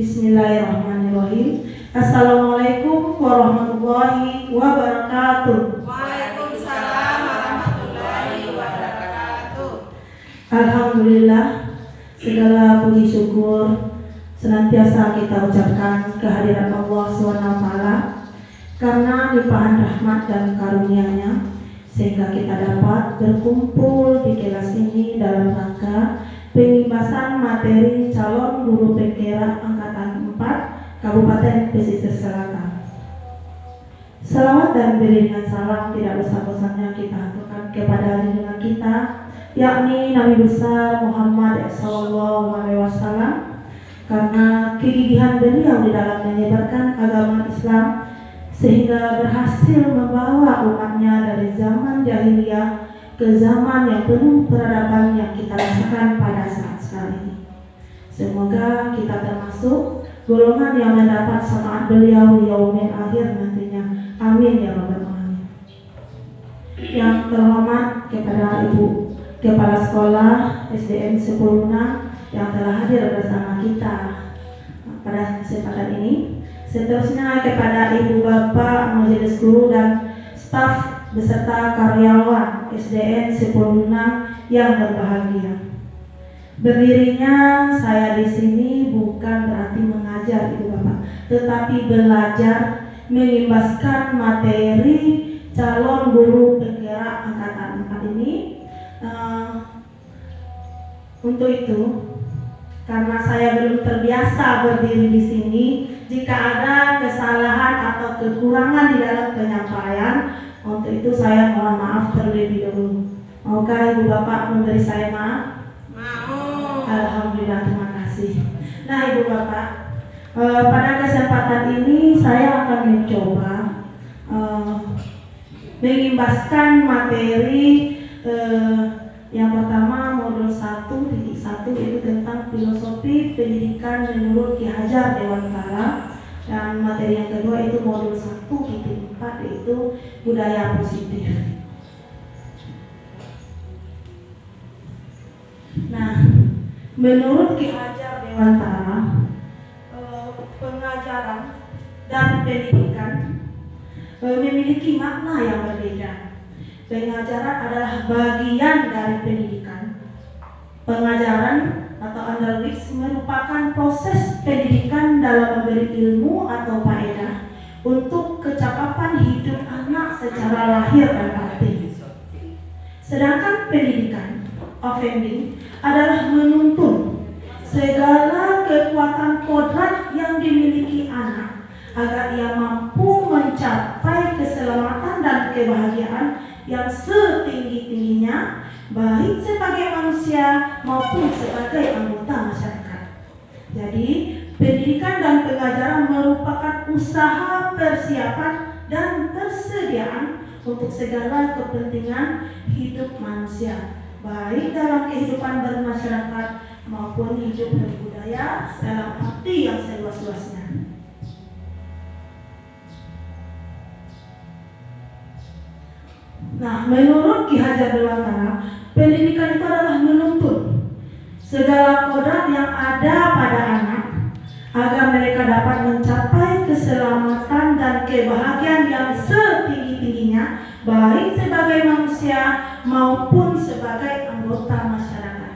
Bismillahirrahmanirrahim. Assalamualaikum warahmatullahi wabarakatuh. Waalaikumsalam warahmatullahi wabarakatuh. Alhamdulillah, segala puji syukur senantiasa kita ucapkan kehadiran Allah SWT karena limpahan rahmat dan karunia-Nya sehingga kita dapat berkumpul di kelas ini dalam rangka pengibasan materi calon guru penggerak angkatan 4 Kabupaten Pesisir Selatan. Selawat dan beriringan salam tidak usah-usahnya kita aturkan kepada junjungan kita, yakni Nabi besar Muhammad SAW, karena kegigihan beliau di dalam menyebarkan agama Islam sehingga berhasil membawa umatnya dari zaman jahiliyah ke zaman yang penuh peradaban yang kita rasakan pada saat sekarang ini. Semoga kita termasuk golongan yang mendapat syafaat beliau di yaumil akhir nantinya. Amin ya rabbal alamin. Yang terhormat kepada Ibu Kepala Sekolah SDN 10 yang telah hadir bersama kita pada kesempatan ini. Seterusnya kepada Ibu Bapak Majelis Guru dan staf beserta karyawan SDN 10 yang berbahagia. Berdirinya saya di sini bukan berarti mengajar Ibu Bapak, tetapi belajar mengimbaskan materi calon guru penggerak angkatan 4 ini. Untuk itu, karena saya belum terbiasa berdiri di sini, jika ada kesalahan atau kekurangan di dalam penyampaian, untuk itu saya mohon maaf terlebih dahulu. Maukah Ibu Bapak memberi saya maaf? Mau. Alhamdulillah, terima kasih. Nah Ibu Bapak, pada kesempatan ini saya akan mencoba mengimbaskan materi yang pertama modul 1.1 yaitu tentang filosofi pendidikan menurut Ki Hajar Dewantara, dan materi yang kedua itu modul 1.4 yaitu budaya positif. Nah, menurut Ki Hajar Dewantara, pengajaran dan pendidikan memiliki makna yang berbeda. Pengajaran adalah bagian dari pendidikan. Pengajaran atau underwis merupakan proses pendidikan dalam memberi ilmu atau faedah untuk kecakapan hidup anak secara lahir dan batin. Sedangkan pendidikan offending adalah menuntun segala kekuatan kodrat yang dimiliki anak agar ia mampu mencapai keselamatan dan kebahagiaan yang setinggi-tingginya, baik sebagai manusia maupun sebagai anggota masyarakat. Jadi, pendidikan dan pengajaran merupakan usaha persiapan dan persediaan untuk segala kepentingan hidup manusia, baik dalam kehidupan bermasyarakat maupun hidup berbudaya dalam arti yang seluas-luasnya. Nah, menurut Ki Hajar Dewantara, pendidikan itu adalah menuntun segala kodrat yang ada pada anak agar mereka dapat mencapai keselamatan dan kebahagiaan yang setinggi-tingginya, baik sebagai manusia maupun sebagai anggota masyarakat.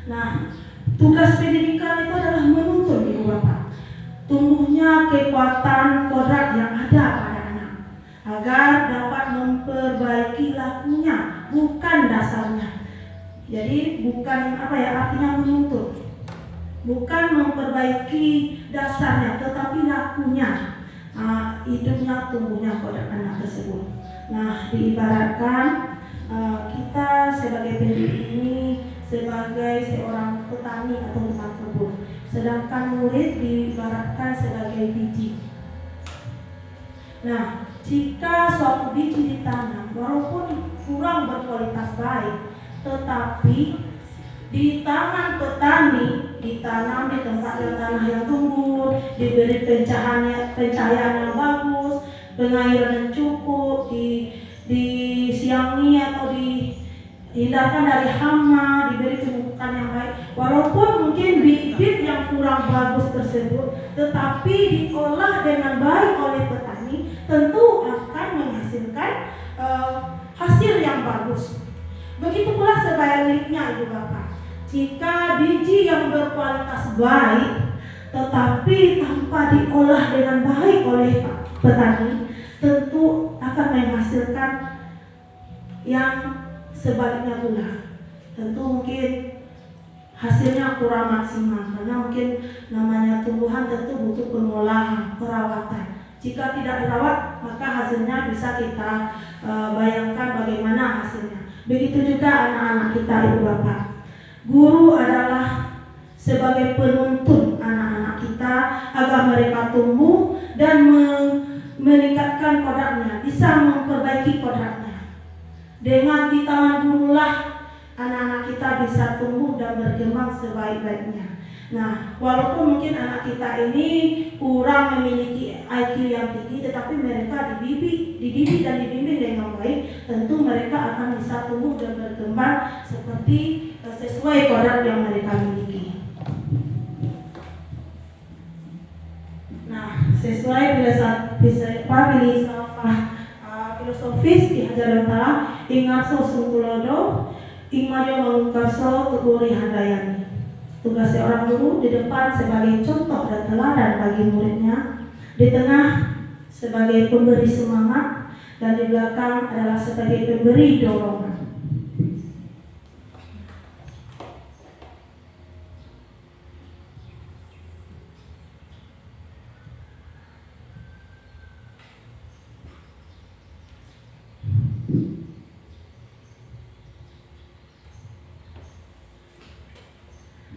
Nah, tugas pendidikan itu adalah menuntun Ibu Bapak tumbuhnya kekuatan kodrat yang ada pada anak agar dapat memperbaiki lakunya, bukan dasarnya. Jadi bukan artinya menuntut, bukan memperbaiki dasarnya, tetapi lakunya, hidupnya, tumbuhnya kodrat anak tersebut. Nah, diibaratkan kita sebagai pendidik ini sebagai seorang petani atau tukang kebun, sedangkan murid diibaratkan sebagai biji. Nah, jika suatu biji ditanam, walaupun kurang berkualitas baik, tetapi di tangan petani, ditanam di tempat yang tanah yang tumbuh, diberi pencahayaan yang bagus, pengairan yang cukup, disiangi atau dihindarkan dari hama, diberi pupuk menghasilkan yang baik. Walaupun mungkin bibit yang kurang bagus tersebut, tetapi diolah dengan baik oleh petani, tentu akan menghasilkan hasil yang bagus. Begitu pula sebaliknya Ibu Bapak. Jika biji yang berkualitas baik, tetapi tanpa diolah dengan baik oleh petani, tentu akan menghasilkan yang sebaliknya pula. Tentu mungkin hasilnya kurang maksimal, karena mungkin namanya tumbuhan tentu butuh pengolahan, perawatan. Jika tidak dirawat, maka hasilnya bisa kita bayangkan bagaimana hasilnya. Begitu juga anak-anak kita Ibu Bapak. Guru adalah sebagai penuntun anak-anak kita agar mereka tumbuh dan meningkatkan kodratnya, bisa memperbaiki kodratnya. Dengan di tangan gurulah anak-anak kita bisa tumbuh dan berkembang sebaik-baiknya. Nah, walaupun mungkin anak kita ini kurang memiliki IQ yang tinggi, tetapi mereka dididik dan dibimbing dengan baik, tentu mereka akan bisa tumbuh dan berkembang seperti sesuai kodrat yang mereka miliki. Nah, sesuai filosofis di Hajadantara, Ingarso Sungkulodo, Ingmario Mangunkarso Tuguri Handayani. Tugas seorang guru di depan sebagai contoh dan teladan bagi muridnya, di tengah sebagai pemberi semangat, dan di belakang adalah sebagai pemberi dorongan.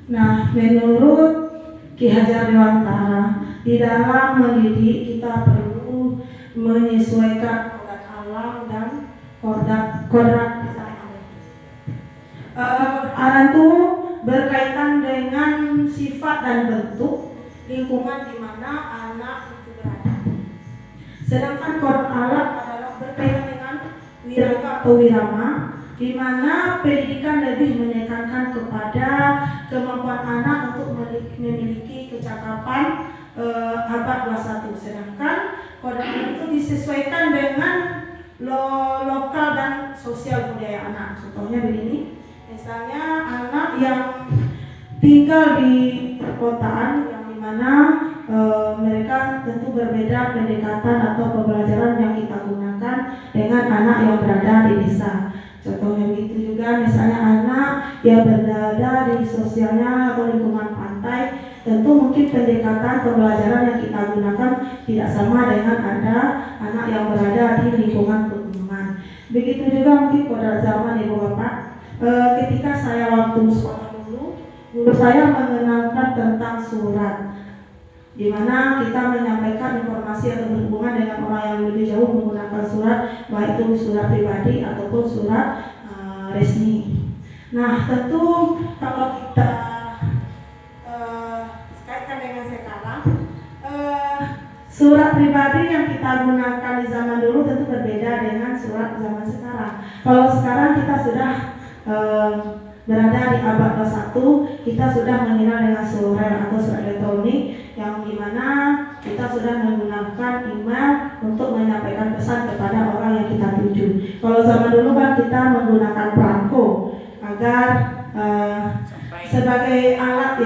Nah, menurut Ki Hajar Dewantara, di dalam mendidik kita perlu menyesuaikan kodrat alam dan kodrat alam itu berkaitan dengan sifat dan bentuk lingkungan di mana anak itu berada. Sedangkan kodrat alam adalah berkaitan dengan wiraga atau wirama, di mana pendidikan lebih menekankan kepada kemampuan anak untuk memiliki kecakapan abad 21. Sedangkan kodrat itu disesuaikan dengan lokal dan sosial budaya anak. Contohnya begini, misalnya anak yang tinggal di perkotaan, yang dimana mereka tentu berbeda pendekatan atau pembelajaran yang kita gunakan dengan anak yang berada di desa. Contohnya begitu juga, misalnya anak yang berada di sosialnya atau lingkungan pantai, tentu mungkin pendekatan pembelajaran yang kita gunakan tidak sama dengan ada anak yang berada di lingkungan pegunungan. Begitu juga mungkin kodrat zaman Ibu Bapak. Ketika saya waktu sekolah dulu, guru saya mengenalkan tentang surat, di mana kita menyampaikan informasi atau berhubungan dengan orang yang lebih jauh menggunakan surat, baik itu surat pribadi ataupun surat resmi. Nah, tentu kalau kita kaitkan dengan sekarang, surat pribadi yang kita gunakan di zaman dulu tentu berbeda dengan surat zaman sekarang. Kalau sekarang kita sudah berada di abad 21, kita sudah mengenal dengan surat atau surat elektronik, yang dimana kita sudah menggunakan email untuk menyampaikan pesan kepada orang yang kita tuju. Kalau zaman dulu kan kita menggunakan perangko agar sebagai alat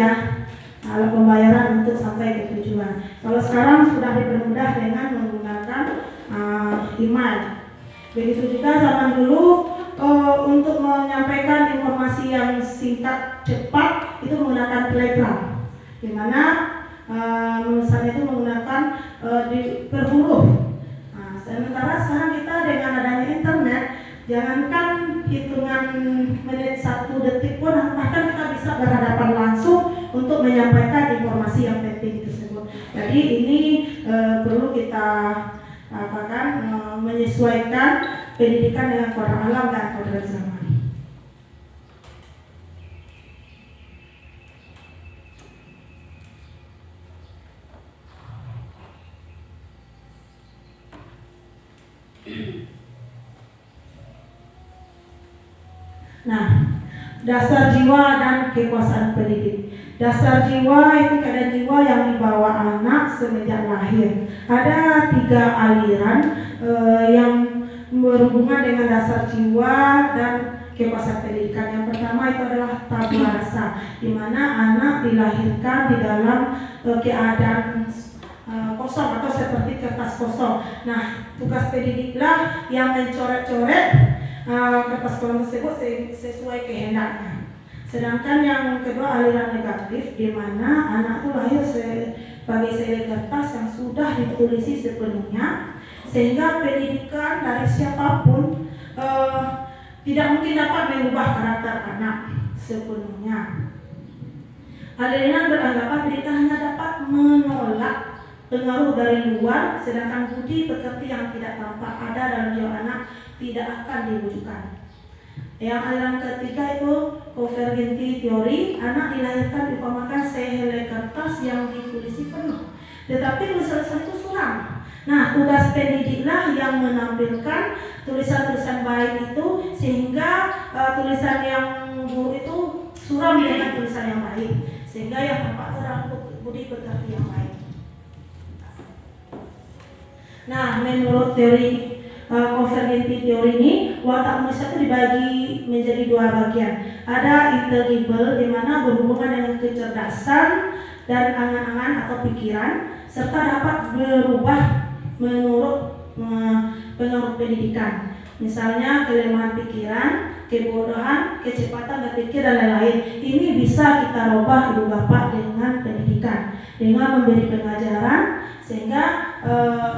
alat pembayaran untuk sampai ke tujuan. Kalau sekarang sudah dipermudah dengan menggunakan email. Begitu juga zaman dulu untuk menyampaikan informasi yang singkat cepat itu menggunakan telegram, di mana memesan itu menggunakan per huruf. Nah, sementara sekarang kita dengan adanya internet, jangankan hitungan menit 1 detik pun, bahkan kita bisa berhadapan langsung untuk menyampaikan informasi yang penting tersebut. Jadi ini perlu kita menyesuaikan pendidikan dengan kodrat alam dan kodrat zaman. Nah, dasar jiwa dan kekuasaan pendidik. Dasar jiwa itu keadaan jiwa yang dibawa anak semenjak lahir. Ada 3 aliran yang berhubungan dengan dasar jiwa dan kekuasaan pendidikan. Yang pertama itu adalah tabula rasa, di mana anak dilahirkan di dalam keadaan kosong atau seperti kertas kosong. Nah, tugas pendidiklah yang mencoret-coret kertas kosong tersebut sesuai kehendaknya. Sedangkan yang kedua aliran negatif, di mana anak itu lahir sebagai selai kertas yang sudah ditulisi sepenuhnya, sehingga pendidikan dari siapapun tidak mungkin dapat mengubah karakter anak sepenuhnya. Aliran beranggapan pendidikan hanya dapat menolak pengaruh dari luar, sedangkan budi pekerti yang tidak tampak ada dalam jiwa anak tidak akan diwujudkan. Yang aliran ketiga itu konvergensi teori, anak dilahirkan diumpamakan sehelai kertas yang ditulisi penuh, tetapi tulisan itu suram. Nah, tugas pendidiklah yang menampilkan tulisan-tulisan baik itu, sehingga tulisan yang buruk itu suram dengan tulisan yang baik, sehingga yang tampak terang budi pekerti yang baik. Nah, menurut teori konvergensi teori ini, watak manusia itu dibagi menjadi 2 bagian. Ada intelligible, di mana berhubungan dengan kecerdasan dan angan-angan atau pikiran, serta dapat berubah menurut pengaruh pendidikan. Misalnya kelemahan pikiran, kebodohan, kecepatan berpikir dan lain-lain. Ini bisa kita rubah ibu bapak dengan pendidikan, dengan memberi pengajaran, sehingga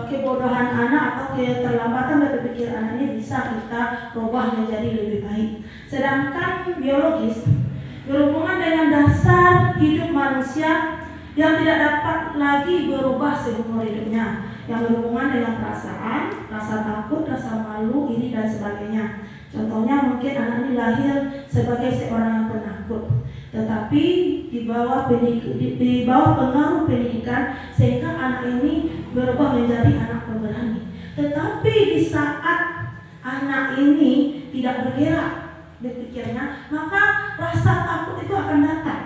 kebodohan anak atau keterlambatan berpikir anak ini bisa kita rubah menjadi lebih baik. Sedangkan biologis berhubungan dengan dasar hidup manusia yang tidak dapat lagi berubah seumur hidupnya, yang berhubungan dengan perasaan, rasa takut, rasa malu, iri dan sebagainya. Contohnya mungkin anak ini lahir sebagai seorang yang penakut, tetapi di bawah pengaruh pendidikan, sehingga anak ini berubah menjadi anak pemberani. Tetapi di saat anak ini tidak bergerak berpikirnya, maka rasa takut itu akan datang,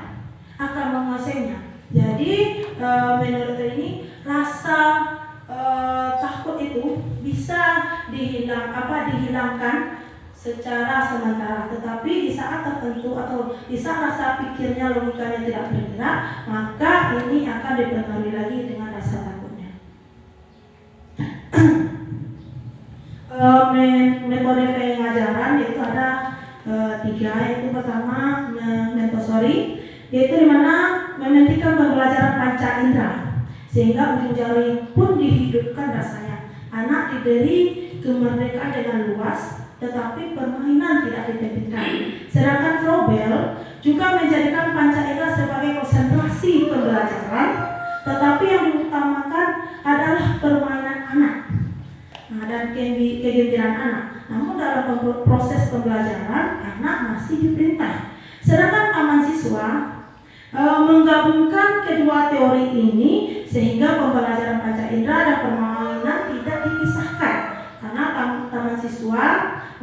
akan menguasainya. Jadi menurut ini rasa takut itu bisa dihilangkan secara sementara, tetapi di saat tertentu atau di saat rasa pikirnya, logikanya tidak bergerak, maka ini akan dipengaruhi lagi dengan rasa takutnya. Metode pengajaran yaitu ada 3, yaitu pertama Montessori, yaitu dimana menghentikan pembelajaran panca indera, sehingga ujung jari pun dihidupkan rasanya. Anak diberi kemerdekaan dengan luas, tetapi permainan tidak diterbitkan. Sedangkan Froebel juga menjadikan panca indera sebagai konsentrasi pembelajaran, tetapi yang diutamakan adalah permainan anak, dan kegembiraan anak. Namun dalam proses pembelajaran anak masih diperintah. Sedangkan taman siswa menggabungkan kedua teori ini, sehingga pembelajaran panca indera dan permainan tidak dipisahkan, karena taman siswa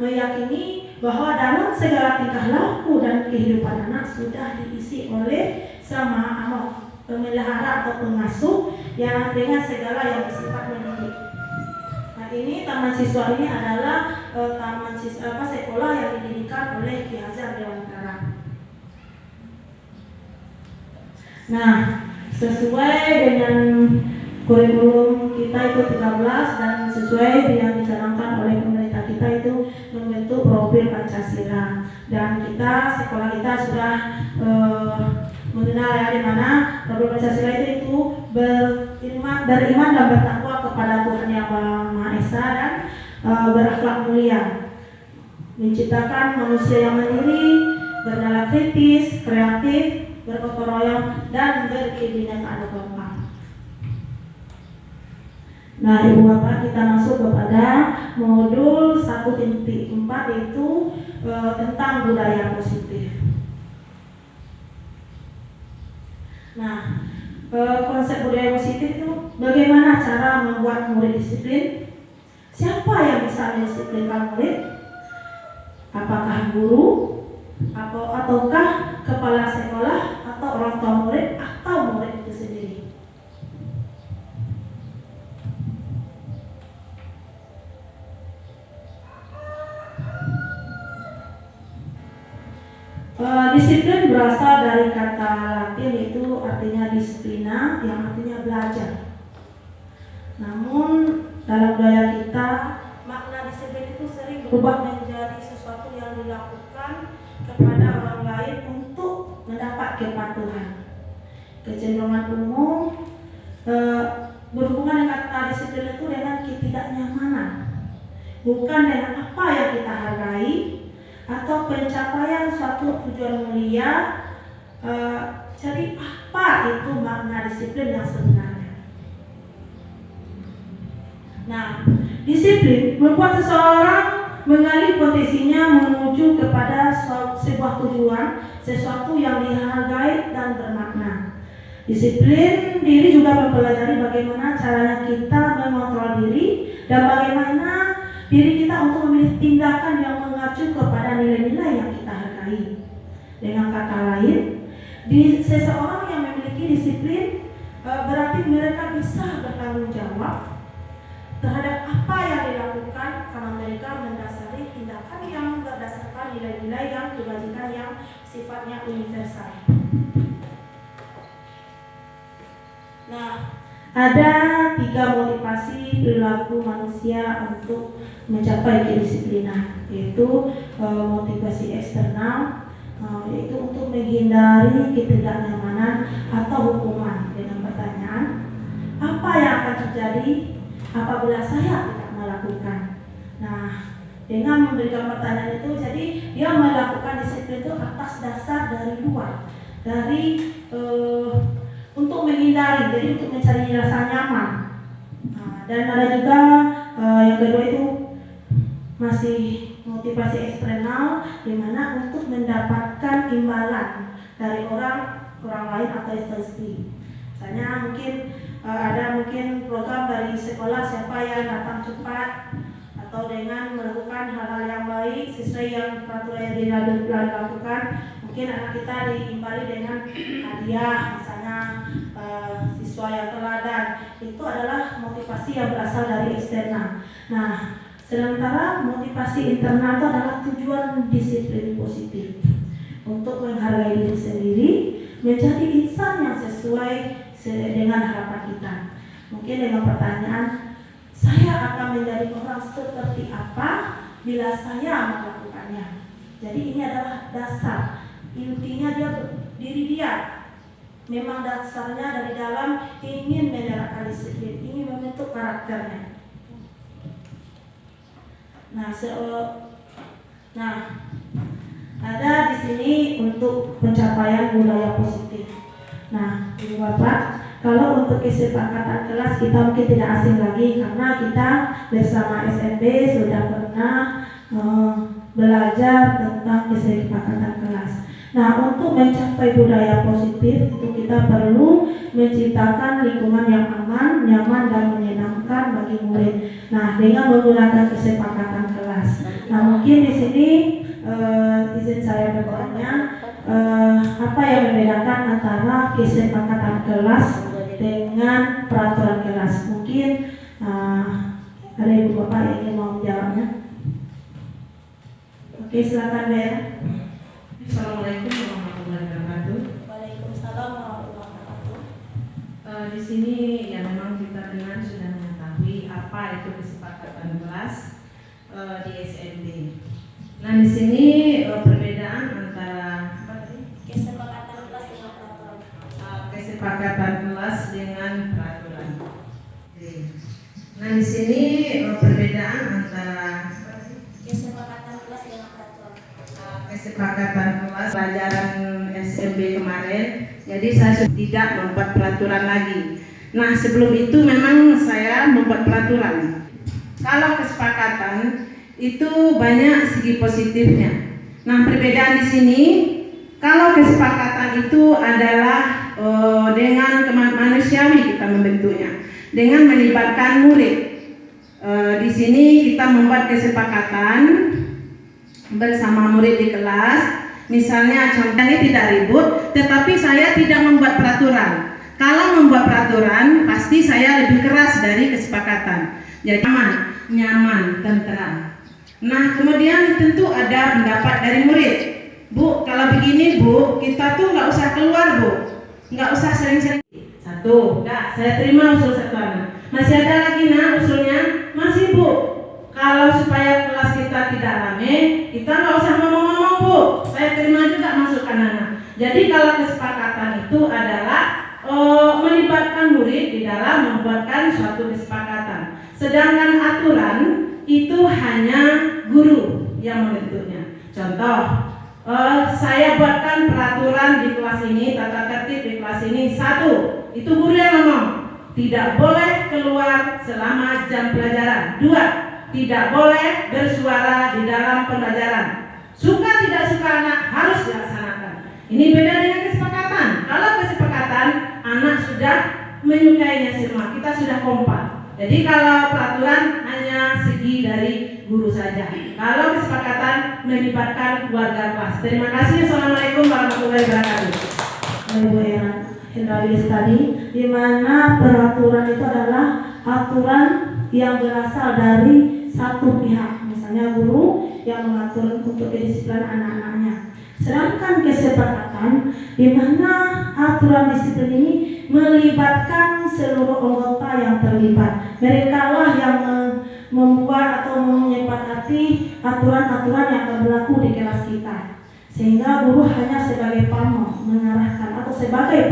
meyakini bahwa dalam segala tingkah laku dan kehidupan anak sudah diisi oleh sama pemelihara atau pengasuh yang dengan segala yang bersifat mendidik. Nah, ini taman siswa ini adalah taman siswa sekolah yang didirikan oleh Ki Hajar Dewantara. Nah, sesuai dengan kurikulum kita itu 13 dan sesuai yang dicanangkan oleh pemerintah kita itu membentuk profil Pancasila, dan kita sekolah kita sudah mengenal ya, di mana profil Pancasila itu beriman dan bertakwa kepada Tuhan Yang Maha Esa dan berakhlak mulia, menciptakan manusia yang mandiri, bernalar kritis, kreatif, bergotong royong dan berkebinekaan agama. Nah, Ibu Bapak, kita masuk kepada modul 1.4, yaitu tentang budaya positif. Nah, konsep budaya positif itu bagaimana cara membuat murid disiplin? Siapa yang bisa mendisiplinkan murid? Apakah guru? ataukah kepala sekolah atau orang tua murid atau murid itu sendiri? Disiplin berasal dari kata Latin, itu artinya disiplina, yang artinya belajar. Namun dalam budaya kita, makna disiplin itu sering berubah menjadi sesuatu yang dilakukan kepada orang lain untuk mendapat kepatuhan. Kecenderungan umum berhubungan dengan kata disiplin itu dengan ketidaknyamanan, bukan dengan apa yang kita hargai atau pencapaian suatu tujuan mulia. Jadi apa itu makna disiplin yang sebenarnya? Nah, disiplin membuat seseorang mengalih potensinya menuju kepada sebuah tujuan, sesuatu yang dihargai dan bermakna. Disiplin diri juga mempelajari bagaimana caranya kita mengontrol diri dan bagaimana diri kita untuk memilih tindakan yang mengacu kepada nilai-nilai yang kita hargai. Dengan kata lain, seseorang yang memiliki disiplin berarti mereka bisa bertanggung jawab terhadap apa yang dilakukan karena mereka mendasari tindakan yang berdasarkan nilai-nilai yang kebajikan yang sifatnya universal. Nah, ada 3 motivasi perilaku manusia untuk mencapai kedisiplinan, yaitu motivasi eksternal, yaitu untuk menghindari ketidaknyamanan atau hukuman dengan pertanyaan, apa yang akan terjadi apabila saya tidak melakukan? Nah, dengan memberikan pertanyaan itu, jadi dia melakukan disiplin itu atas dasar dari luar, dari untuk menghindari, jadi untuk mencari rasa nyaman. Dan ada juga yang kedua itu masih motivasi eksternal, di mana untuk mendapatkan imbalan dari orang lain atau istri. Misalnya mungkin program dari sekolah siapa yang datang cepat atau dengan melakukan hal-hal yang baik sesuai yang peraturan yang dilakukan. Mungkin anak kita diimbali dengan hadiah, misalnya siswa yang teladan. Itu adalah motivasi yang berasal dari eksternal. Nah, sementara motivasi internal itu adalah tujuan disiplin positif untuk menghargai diri sendiri, menjadi insan yang sesuai dengan harapan kita. Mungkin dengan pertanyaan, saya akan menjadi orang seperti apa bila saya melakukannya? Jadi ini adalah dasar. Intinya diri dia memang dasarnya dari dalam ingin menerapkan disiplin, ingin membentuk karakternya. Nah, ada di sini untuk pencapaian budaya positif. Nah, Ibu Bapak, kalau untuk kesepakatan kelas kita mungkin tidak asing lagi karena kita bersama SMP sudah pernah belajar tentang kesepakatan kelas. Nah, untuk mencapai budaya positif itu kita perlu menciptakan lingkungan yang aman, nyaman dan menyenangkan bagi murid. Nah, dengan menggunakan kesepakatan kelas. Nah, mungkin di sini izin saya bertanya, apa yang membedakan antara kesepakatan kelas dengan peraturan kelas? Mungkin ada Ibu Bapak yang ingin mau menjawabnya. Oke, silakan Bea. Assalamualaikum warahmatullahi wabarakatuh. Waalaikumsalam warahmatullahi wabarakatuh. Di sini ya memang kita dengan sudah mengetahui apa itu kesepakatan kelas di SMP. Nah, di sini perbedaan antara Kesepakatan kelas dengan peraturan. kesepakatan kelas dengan peraturan. Nah, di sini perbedaan antara Kesepakatan kelas dengan peraturan. kesepakatan kelas pelajaran SMP kemarin. Jadi saya tidak membuat peraturan lagi. Nah, sebelum itu memang saya membuat peraturan. Kalau kesepakatan itu banyak segi positifnya. Nah, perbedaan di sini, kalau kesepakatan itu adalah dengan manusiawi kita membentuknya, dengan melibatkan murid. Di sini kita membuat kesepakatan bersama murid di kelas. Misalnya contohnya tidak ribut, tetapi saya tidak membuat peraturan. Kalau membuat peraturan, pasti saya lebih keras dari kesepakatan. Jadi aman, nyaman, tentram. Nah, kemudian tentu ada pendapat dari murid. Bu, kalau begini Bu, kita tuh nggak usah keluar Bu, nggak usah sering-sering. Satu, nah, saya terima usul satu anak. Masih ada lagi nah usulnya? Masih Bu. Kalau supaya kelas kita tidak rame, kita nggak usah ngomong-ngomong Bu. Saya terima juga masukan anak. Jadi kalau kesepakatan itu adalah melibatkan murid di dalam membuatkan suatu kesepakatan. Sedangkan aturan itu hanya guru yang membentuknya. Contoh, saya buatkan peraturan di kelas ini, tata tertib di kelas ini. Satu, itu guru yang ngomong, tidak boleh keluar selama jam pelajaran. Dua, tidak boleh bersuara di dalam pembelajaran. Suka tidak suka anak harus dilaksanakan. Ini beda dengan kesepakatan. Kalau kesepakatan, anak sudah menyukainya semua, kita sudah kompak. Jadi kalau peraturan hanya segi dari guru saja. Kalau kesepakatan melibatkan keluarga kelas. Terima kasih. Assalamualaikum warahmatullahi wabarakatuh. Ibu Hendrawilis tadi, di mana peraturan itu adalah aturan yang berasal dari satu pihak, misalnya guru yang mengatur untuk kedisiplinan anak-anaknya. Sedangkan kesepakatan di mana aturan disiplin ini melibatkan seluruh anggota yang terlibat. Mereka lah yang membuat atau menyepakati aturan-aturan yang akan berlaku di kelas kita. Sehingga guru hanya sebagai pamong, mengarahkan atau sebagai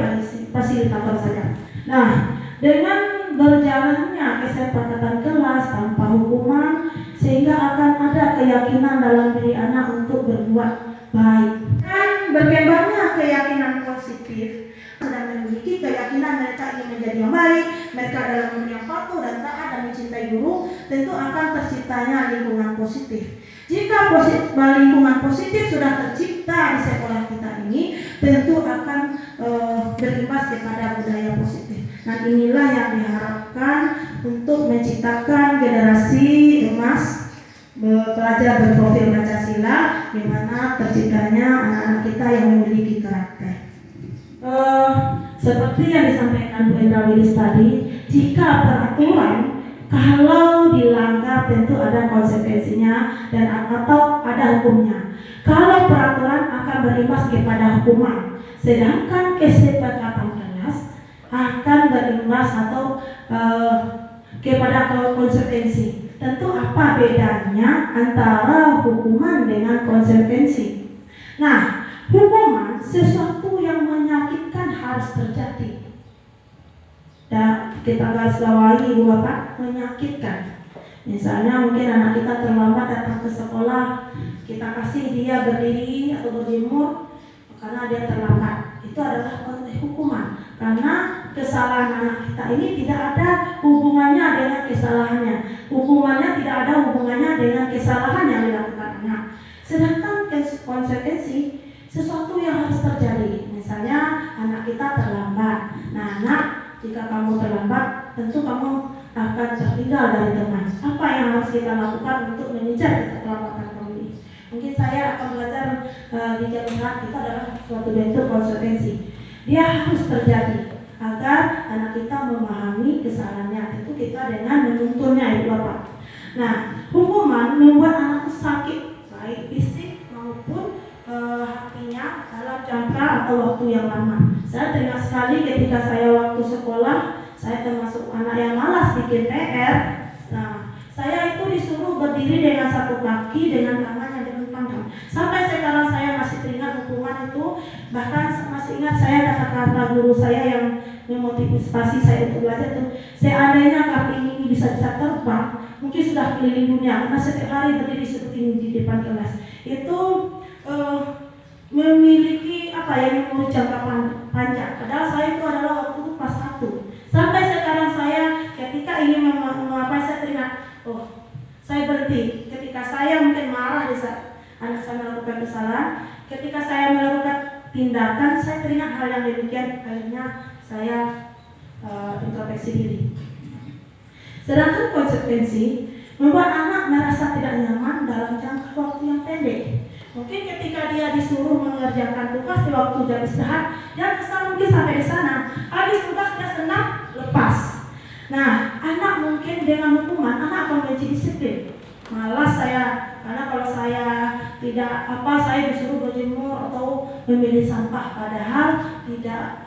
fasilitator saja. Nah, dengan berjalannya kesepakatan kelas tanpa hukuman, sehingga akan ada keyakinan dalam diri anak untuk berbuat baik. Dan berkembangnya keyakinan positif, sedang memiliki keyakinan mereka ingin menjadi yang baik, mereka adalah guru yang patuh dan taat dan mencintai guru, tentu akan terciptanya lingkungan positif. Jika lingkungan positif sudah tercipta di sekolah kita ini, tentu akan berimbas kepada budaya positif. Nah, inilah yang diharapkan untuk menciptakan generasi emas pelajar berprofil Pancasila, di mana terciptanya anak-anak kita yang memiliki karakter. Seperti yang disampaikan Bu Hendrawilis tadi, jika peraturan kalau dilanggar tentu ada konsekuensinya dan atau ada hukumnya. Kalau peraturan akan berimbas kepada hukuman, sedangkan kesepakatan kelas akan berimbas atau kepada konsekuensi. Tentu apa bedanya antara hukuman dengan konsekuensi? Nah, hukuman sesuatu yang menyakitkan harus terjadi. Dan kita garis bawahi Ibu Bapak, menyakitkan. Misalnya mungkin anak kita terlambat datang ke sekolah, kita kasih dia berdiri atau berjemur karena dia terlambat. Itu adalah hukuman. Karena kesalahan anak kita ini tidak ada hubungannya dengan kesalahannya. Hukumannya tidak ada hubungannya dengan kesalahan yang dilakukan anak. Sedangkan konsekuensi sesuatu yang harus terjadi. Misalnya anak kita terlambat. Nah, anak, jika kamu terlambat, tentu kamu akan tertinggal dari teman. Apa yang harus kita lakukan untuk mengejar keterlambatan kamu ini? Mungkin saya akan belajar di jaminan itu adalah suatu bentuk konsekuensi. Dia harus terjadi agar anak kita memahami kesalahannya. Tentu kita dengan menuntunnya, Ibu Bapak. Nah, hukuman membuat anak itu sakit, baik fisik maupun hatinya dalam jangka atau waktu yang lama. Saya teringat sekali ketika saya waktu sekolah, saya termasuk anak yang malas bikin PR. Nah, saya itu disuruh berdiri dengan satu kaki dengan tangan yang dibentangkan. Sampai sekarang saya masih teringat hukuman itu. Bahkan masih ingat saya kata-kata guru saya yang memotivasi saya untuk belajar itu, seandainya kaki ini bisa terbang, mungkin sudah keliling dunia. Karena setiap hari berdiri seperti ini di depan kelas. Itu memiliki memori jangka panjang. Padahal saya itu adalah waktu itu kelas 1. Sampai sekarang saya ketika ingin saya teringat, saya berhenti. Ketika saya mungkin marah di saat anak saya melakukan kesalahan, ketika saya melakukan tindakan, saya teringat hal yang demikian. Akhirnya saya introspeksi diri. Sedangkan konsekuensi membuat anak merasa tidak nyaman dalam jangka waktu yang pendek. Mungkin ketika dia disuruh mengerjakan tugas di waktu jam istirahat, dia kesal mungkin sampai di sana. Habis tugas dia senang, lepas. Nah, anak mungkin dengan hukuman, anak akan menjadi disiplin. Malas saya, karena kalau saya saya disuruh berjemur atau memilih sampah, padahal tidak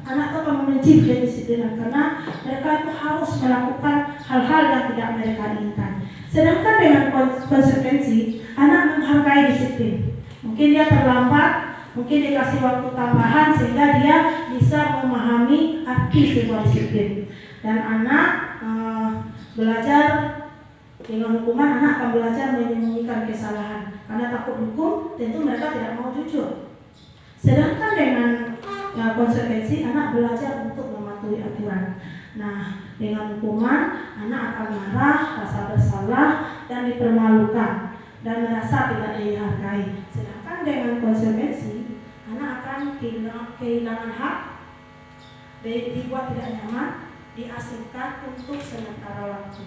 anak itu akan membenci kedisiplinan karena mereka itu harus melakukan hal-hal yang tidak mereka inginkan. Sedangkan dengan konsekuensi, anak menghargai disiplin. Mungkin dia terlambat, mungkin dikasih waktu tambahan sehingga dia bisa memahami arti sebuah disiplin. Dan anak belajar dengan hukuman, anak akan belajar menyembunyikan kesalahan karena takut hukum, tentu mereka tidak mau jujur. Sedangkan dengan konsekuensi, anak belajar untuk mematuhi aturan. Nah, dengan hukuman, anak akan marah, rasa bersalah, dan dipermalukan, dan merasa tidak dihargai. Sedangkan dengan konsekuensi, anak akan kehilangan hak, dibuat tidak nyaman, diasingkan untuk sementara waktu.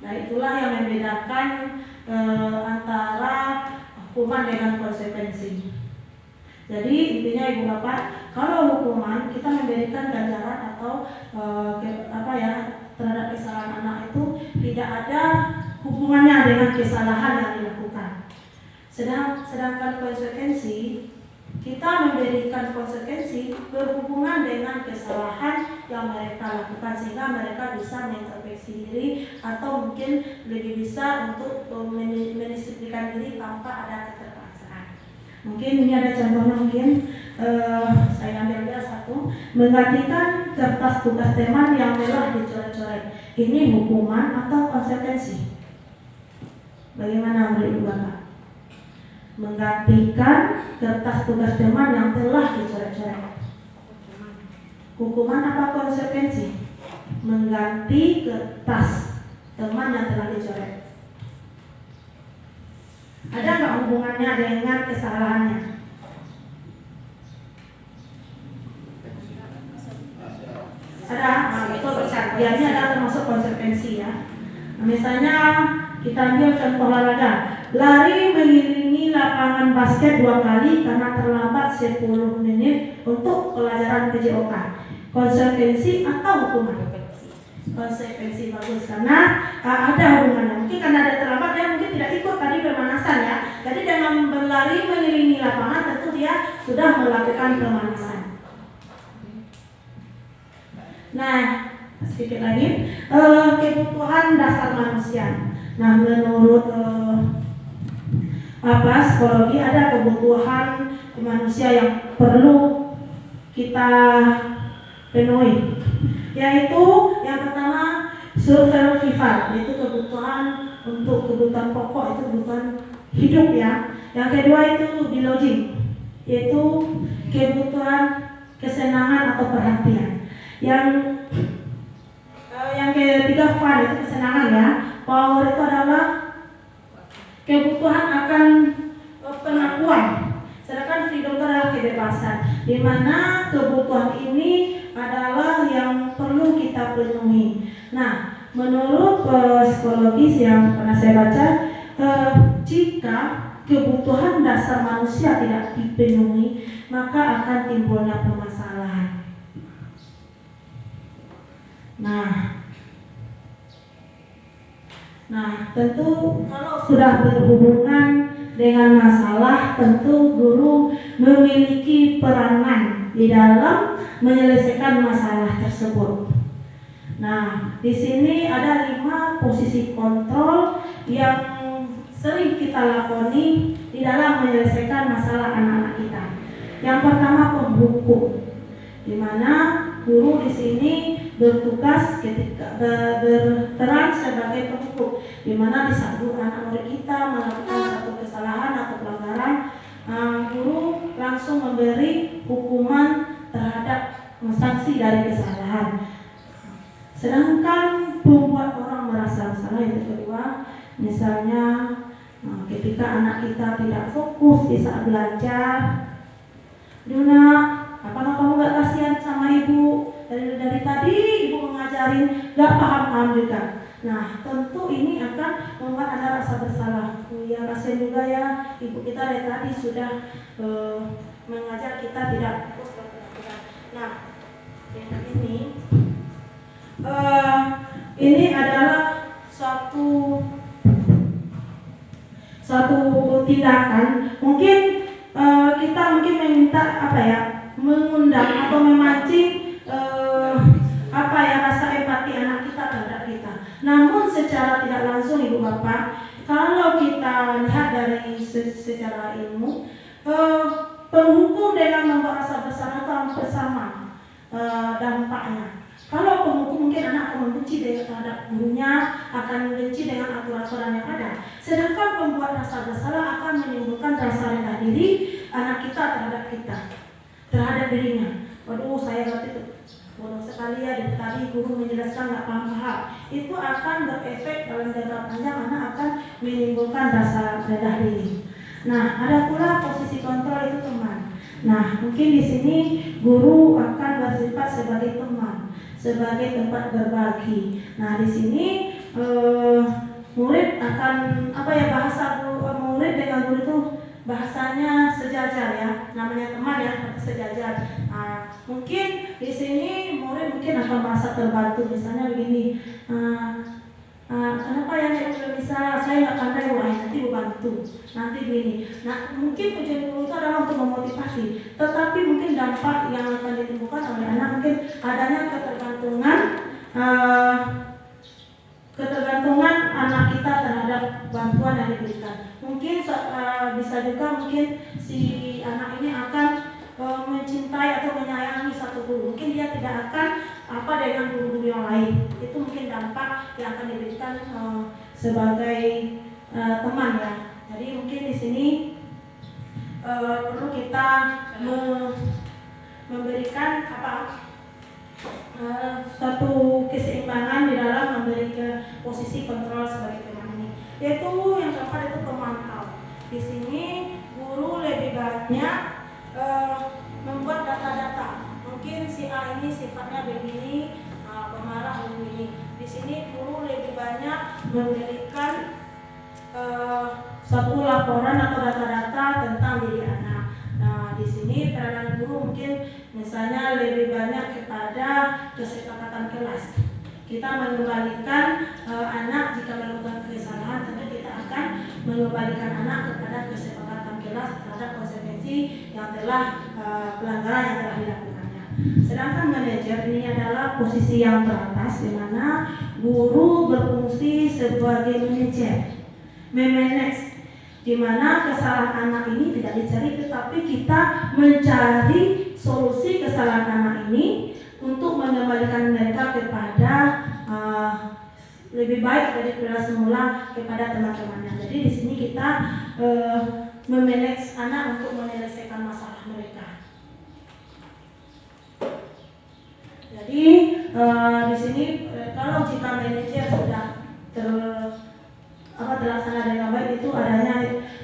Nah, itulah yang membedakan antara hukuman dengan konsekuensi. Jadi intinya Ibu Bapak, kalau hukuman kita memberikan ganjaran atau terhadap kesalahan anak itu tidak ada hubungannya dengan kesalahan yang dilakukan. Sedangkan konsekuensi, kita memberikan konsekuensi berhubungan dengan kesalahan yang mereka lakukan sehingga mereka bisa mengintrospeksi diri atau mungkin lebih bisa untuk mendisiplinkan diri tanpa ada keterpaksaan. Mungkin ini ada contohnya, mungkin saya ambil satu, menggantikan kertas tugas teman yang telah dicoret-coret. Ini hukuman atau konsekuensi? Bagaimana menurut Ibu Bapak? Menggantikan kertas tugas teman yang telah dicoret-coret. Hukuman apa konsekuensi? Mengganti kertas teman yang telah dicoret. Ada nggak hubungannya dengan kesalahannya? Ada, betul besar. Biasanya ada termasuk konsekuensi ya. Nah, misalnya kita ambil contoh olahraga, lari mengelilingi lapangan basket 2 kali karena terlambat 10 menit untuk pelajaran PJOK. Konsekuensi atau hukuman? Konsekuensi, bagus, karena ada hubungannya. Mungkin karena ada terlambat dia mungkin tidak ikut tadi pemanasan ya. Jadi dengan berlari mengelilingi lapangan tentu dia sudah melakukan pemanasan. Nah, sedikit lagi kebutuhan dasar manusia. Nah, menurut psikologi ada kebutuhan manusia yang perlu kita penuhi, yaitu yang pertama survival, yaitu kebutuhan untuk kebutuhan pokok, itu kebutuhan hidup ya. Yang kedua itu lodging, yaitu kebutuhan kesenangan atau perhatian. Yang ketiga fun, itu kesenangan ya. Power itu adalah kebutuhan akan pengakuan. Sedangkan freedom itu adalah kebebasan, di mana kebutuhan ini adalah yang perlu kita penuhi. Nah, menurut psikologis yang pernah saya baca, jika kebutuhan dasar manusia tidak dipenuhi, maka akan timbulnya permasalahan. Nah, tentu kalau sudah berhubungan dengan masalah, tentu guru memiliki peranan di dalam menyelesaikan masalah tersebut. Nah, di sini ada 5 posisi kontrol yang sering kita lakoni di dalam menyelesaikan masalah anak-anak kita. Yang pertama, penghukum, di mana guru di sini bertugas ketika berperan sebagai penghukum, di mana di saat anak murid kita melakukan satu kesalahan atau pelanggaran, guru langsung memberi hukuman terhadap sanksi dari kesalahan. Sedangkan membuat orang merasa bersalah itu kedua, misalnya ketika anak kita tidak fokus di saat belajar, Duna, apakah kamu gak kasihan sama ibu? Dari tadi ibu mengajarin gak paham juga. Nah, tentu ini akan membuat Anda rasa bersalah. Ya, kasihan juga ya, ibu kita dari tadi sudah mengajar kita tidak fokus pada peraturan. Nah, yang ini adalah suatu tindakan. Mungkin kita mungkin meminta mengundang atau memancing rasa empati anak kita terhadap kita. Namun secara tidak langsung ibu bapak, kalau kita lihat dari secara ilmu, penghukum dengan membuat rasa bersalah itu hampir sama dampaknya. Kalau penghukum mungkin anak akan membenci terhadap gurunya, akan membenci dengan aturan-aturan yang ada. Sedangkan membuat rasa bersalah akan menimbulkan rasa rendah diri anak kita terhadap dirinya. Waduh, saya berarti bodoh sekali ya, dari tadi guru menjelaskan nggak paham. Itu akan berefek dalam jangka panjang, anak akan menimbulkan rasa rendah diri. Nah, ada pula posisi kontrol itu teman. Nah, mungkin di sini guru akan bersifat sebagai teman, sebagai tempat berbagi. Nah, di sini murid akan bahasa murid dengan guru itu bahasanya sejajar ya, namanya teman ya, sejajar. Nah, mungkin di sini murid mungkin akan merasa terbantu, misalnya begini, kenapa ya nek belum bisa, saya nggak pandai, wah nanti gue bantu, nanti begini. Nah, mungkin tujuan guru itu adalah untuk memotivasi, tetapi mungkin dampak yang akan ditimbulkan oleh anak mungkin adanya ketergantungan anak kita terhadap bantuan yang diberikan. Mungkin bisa juga mungkin si anak ini akan mencintai atau menyayangi satu guru. Mungkin dia tidak akan dengan guru-guru yang lain. Itu mungkin dampak yang akan diberikan sebagai teman ya. Jadi mungkin di sini perlu kita memberikan suatu keseimbangan di dalam memberi ke posisi kontrol sebagai teman ini. Yaitu yang keempat itu pemantau. Di sini guru lebih banyak membuat data-data. Mungkin si A ini sifatnya begini, pemarah begini. Di sini guru lebih banyak memberikan suatu laporan atau data-data tentang diri anak. Nah, di sini peranan guru mungkin misalnya lebih banyak kepada kesepakatan kelas. Kita mengembalikan anak jika melakukan kesalahan, tentu kita akan mengembalikan anak kepada kesepakatan kelas terhadap konsekuensi yang telah pelanggaran yang telah dilakukannya. Sedangkan manajer ini adalah posisi yang teratas, di mana guru berfungsi sebagai manajer, memanage, di mana kesalahan anak ini tidak dicari, tetapi kita mencari solusi kesalahan anak ini untuk mengembalikan mereka kepada lebih baik daripada semula kepada teman-temannya. Jadi di sini kita memanage anak untuk menyelesaikan masalah mereka. Jadi di sini kalau jika manajer sudah terlaksana dengan baik, itu adanya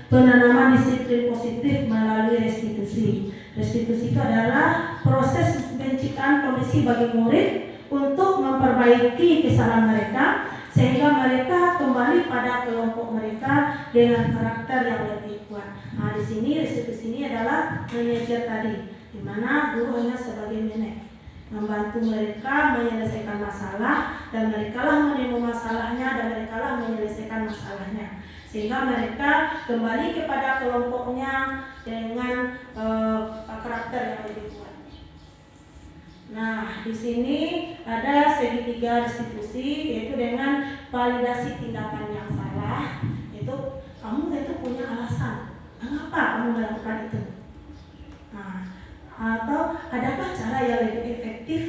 penanaman disiplin positif melalui restitusi. Restitusi itu adalah proses penciptaan kondisi bagi murid untuk memperbaiki kesalahan mereka sehingga mereka kembali pada kelompok mereka dengan karakter yang lebih kuat. Nah, di sini restitusi ini adalah manajer tadi, di mana guru hanya sebagai manajer, membantu mereka menyelesaikan masalah, dan mereka lah menemukan masalahnya, dan mereka lah menyelesaikan masalahnya, sehingga mereka kembali kepada kelompoknya dengan karakter yang lebih kuat. Nah, di sini ada segitiga restitusi, yaitu dengan validasi tindakan yang salah. Itu kamu itu punya alasan mengapa kamu melakukan itu. Nah, atau adakah cara yang lebih efektif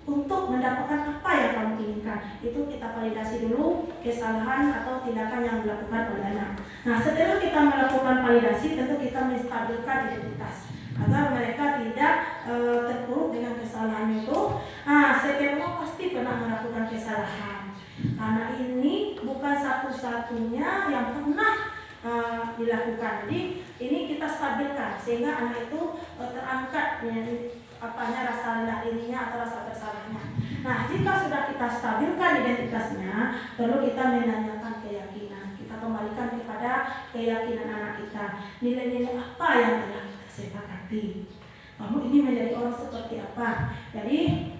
untuk mendapatkan apa yang kamu inginkan. Itu kita validasi dulu kesalahan atau tindakan yang dilakukan oleh anak. Nah, setelah kita melakukan validasi, tentu kita menstabilkan identitas agar mereka tidak terpuruk dengan kesalahan itu. Nah, setiap orang pasti pernah melakukan kesalahan, karena ini bukan satu-satunya yang pernah dilakukan. Jadi ini kita stabilkan sehingga anak itu terangkat rasa rendah dirinya atau rasa bersalahnya. Nah, jika sudah kita stabilkan identitasnya, perlu kita menanyakan keyakinan. Kita kembalikan kepada keyakinan anak kita. Nilai-nilai apa yang telah kita sepakati? Kamu ini menjadi orang seperti apa? Jadi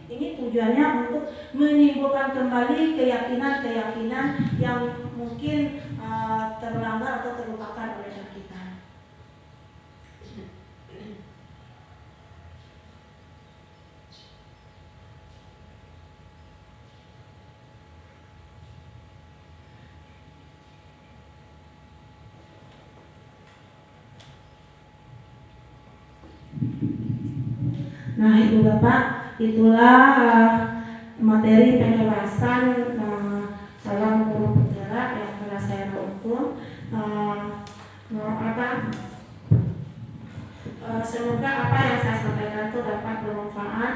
ini tujuannya untuk menimbulkan kembali keyakinan-keyakinan yang mungkin terlanggar atau terlupakan oleh kita. Nah, Ibu Bapak, itulah materi penjelasan calon guru penggerak yang telah saya rangkum. Semoga apa yang saya sampaikan itu dapat bermanfaat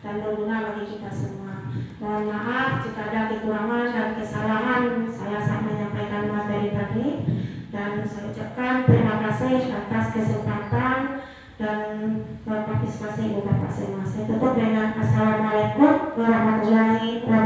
dan berguna bagi kita semua. Mohon maaf jika ada kekurangan dan kesalahan saya saat menyampaikan materi tadi, dan saya ucapkan terima kasih atas kesempatan dan partisipasi Ibu Bapak semua. Saya tutup dengan Assalamualaikum warahmatullahi wabarakatuh.